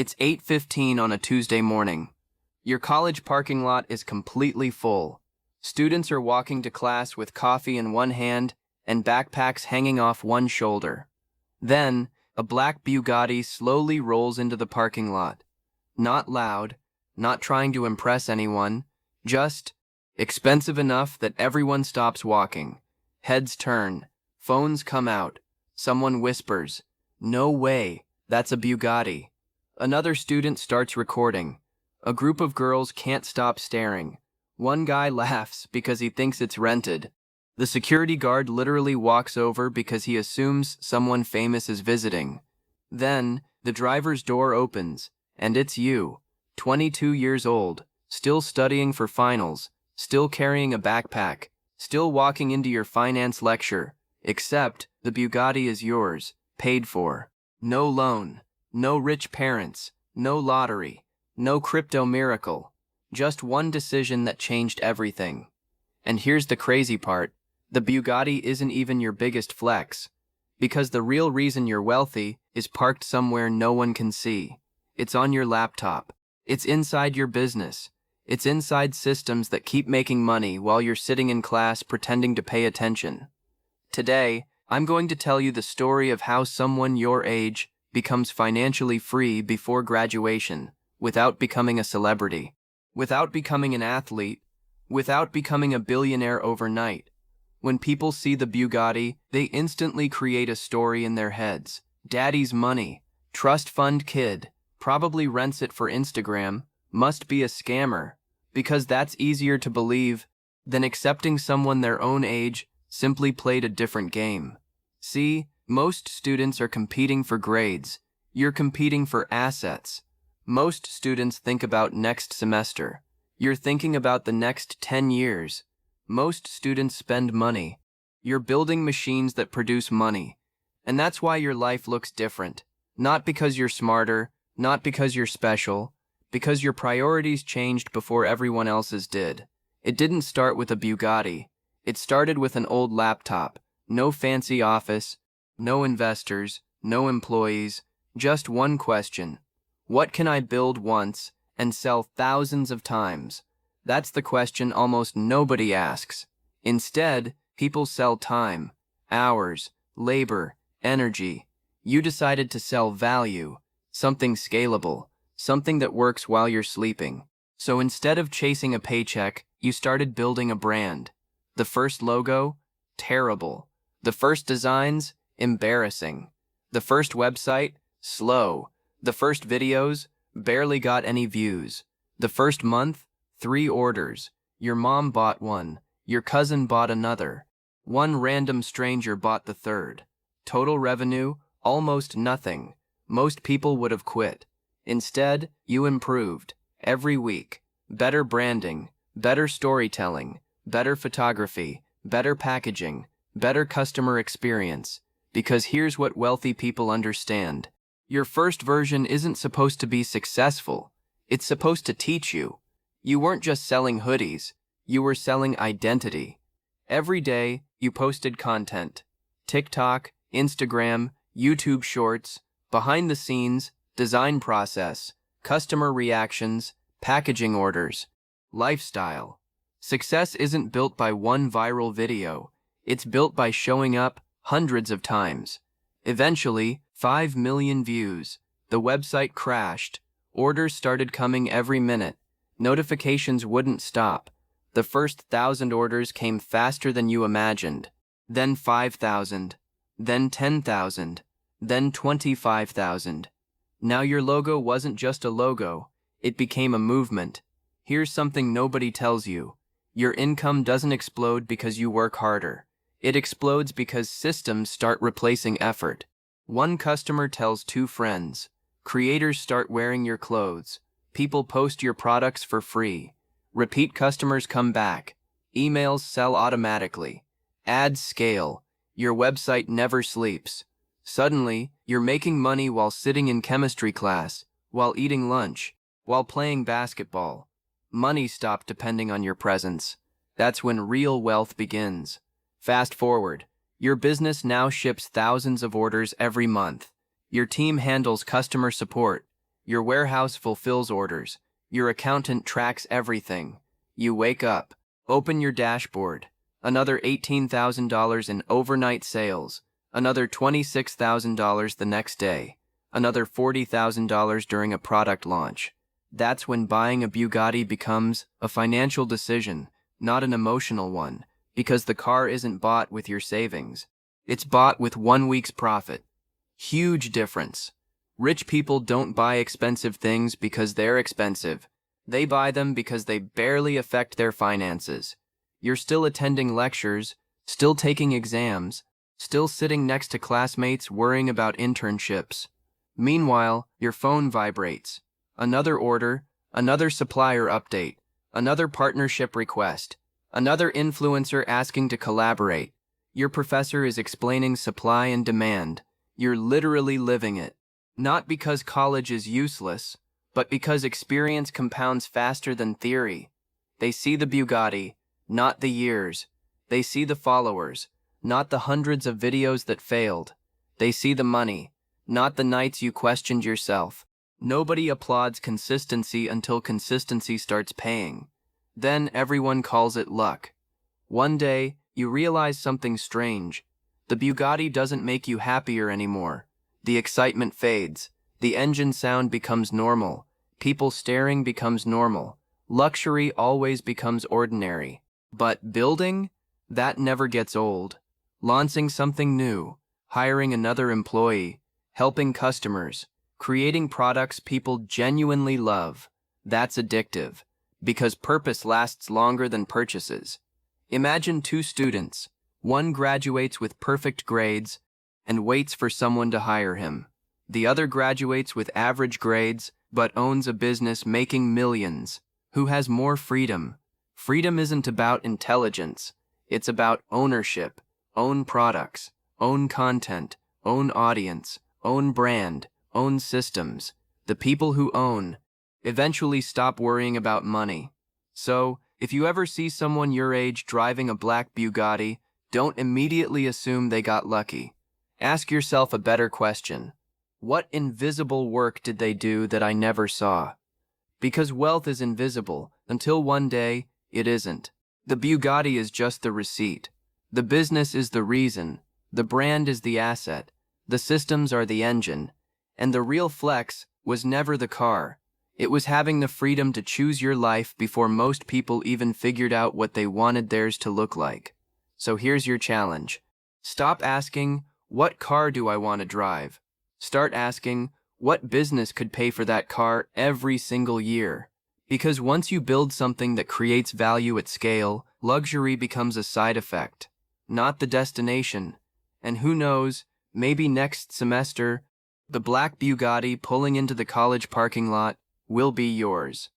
It's 8:15 on a Tuesday morning. Your college parking lot is completely full. Students are walking to class with coffee in one hand and backpacks hanging off one shoulder. Then, a black Bugatti slowly rolls into the parking lot. Not loud, not trying to impress anyone, just expensive enough that everyone stops walking. Heads turn, phones come out. Someone whispers, "No way, that's a Bugatti." Another student starts recording. A group of girls can't stop staring. One guy laughs because he thinks it's rented. The security guard literally walks over because he assumes someone famous is visiting. Then, the driver's door opens, and it's you, 22 years old, still studying for finals, still carrying a backpack, still walking into your finance lecture, except the Bugatti is yours, paid for. No loan, no rich parents, no lottery, no crypto miracle, just one decision that changed everything. And here's the crazy part, the Bugatti isn't even your biggest flex, because the real reason you're wealthy is parked somewhere no one can see. It's on your laptop. It's inside your business. It's inside systems that keep making money while you're sitting in class pretending to pay attention. Today, I'm going to tell you the story of how someone your age becomes financially free before graduation, without becoming a celebrity, without becoming an athlete, without becoming a billionaire overnight. When people see the Bugatti, they instantly create a story in their heads. Daddy's money, trust fund kid, probably rents it for Instagram, must be a scammer, because that's easier to believe than accepting someone their own age simply played a different game. See, most students are competing for grades. You're competing for assets. Most students think about next semester. You're thinking about the next 10 years. Most students spend money. You're building machines that produce money. And that's why your life looks different. Not because you're smarter, not because you're special, because your priorities changed before everyone else's did. It didn't start with a Bugatti. It started with an old laptop. No fancy office, no investors, no employees, just one question. What can I build once and sell thousands of times? That's the question almost nobody asks. Instead, people sell time, hours, labor, energy. You decided to sell value, something scalable, something that works while you're sleeping. So instead of chasing a paycheck, you started building a brand. The first logo? Terrible. The first designs? Embarrassing. The first website? Slow. The first videos? Barely got any views. The first month? 3 orders. Your mom bought one. Your cousin bought another. One random stranger bought the third. Total revenue? Almost nothing. Most people would have quit. Instead, you improved. Every week. Better branding, better storytelling, better photography, better packaging, better customer experience. Because here's what wealthy people understand. Your first version isn't supposed to be successful. It's supposed to teach you. You weren't just selling hoodies. You were selling identity. Every day, you posted content. TikTok, Instagram, YouTube Shorts, behind the scenes, design process, customer reactions, packaging orders, lifestyle. Success isn't built by one viral video. It's built by showing up hundreds of times. Eventually, 5 million views. The website crashed. Orders started coming every minute. Notifications wouldn't stop. The first 1,000 orders came faster than you imagined. Then 5,000. Then 10,000. Then 25,000. Now your logo wasn't just a logo. It became a movement. Here's something nobody tells you. Your income doesn't explode because you work harder. It explodes because systems start replacing effort. One customer tells 2 friends. Creators start wearing your clothes. People post your products for free. Repeat customers come back. Emails sell automatically. Ads scale. Your website never sleeps. Suddenly, you're making money while sitting in chemistry class, while eating lunch, while playing basketball. Money stopped depending on your presence. That's when real wealth begins. Fast forward. Your business now ships thousands of orders every month. Your team handles customer support. Your warehouse fulfills orders. Your accountant tracks everything. You wake up, open your dashboard. Another $18,000 in overnight sales. Another $26,000 the next day. Another $40,000 during a product launch. That's when buying a Bugatti becomes a financial decision, not an emotional one, because the car isn't bought with your savings. It's bought with 1 week's profit. Huge difference. Rich people don't buy expensive things because they're expensive. They buy them because they barely affect their finances. You're still attending lectures, still taking exams, still sitting next to classmates worrying about internships. Meanwhile, your phone vibrates. Another order, another supplier update, another partnership request, another influencer asking to collaborate. Your professor is explaining supply and demand. You're literally living it. Not because college is useless, but because experience compounds faster than theory. They see the Bugatti, not the years. They see the followers, not the hundreds of videos that failed. They see the money, not the nights you questioned yourself. Nobody applauds consistency until consistency starts paying. Then everyone calls it luck. One day, you realize something strange. The Bugatti doesn't make you happier anymore. The excitement fades. The engine sound becomes normal. People staring becomes normal. Luxury always becomes ordinary. But building? That never gets old. Launching something new, hiring another employee, helping customers, creating products people genuinely love. That's addictive, because purpose lasts longer than purchases. Imagine two students. One graduates with perfect grades and waits for someone to hire him. The other graduates with average grades but owns a business making millions. Who has more freedom? Freedom isn't about intelligence. It's about ownership. Own products, own content, own audience, own brand, own systems. The people who own eventually stop worrying about money. So, if you ever see someone your age driving a black Bugatti, don't immediately assume they got lucky. Ask yourself a better question. What invisible work did they do that I never saw? Because wealth is invisible, until one day, it isn't. The Bugatti is just the receipt. The business is the reason. The brand is the asset. The systems are the engine. And the real flex was never the car. It was having the freedom to choose your life before most people even figured out what they wanted theirs to look like. So here's your challenge. Stop asking, what car do I want to drive? Start asking, what business could pay for that car every single year? Because once you build something that creates value at scale, luxury becomes a side effect, not the destination. And who knows, maybe next semester, the black Bugatti pulling into the college parking lot will be yours.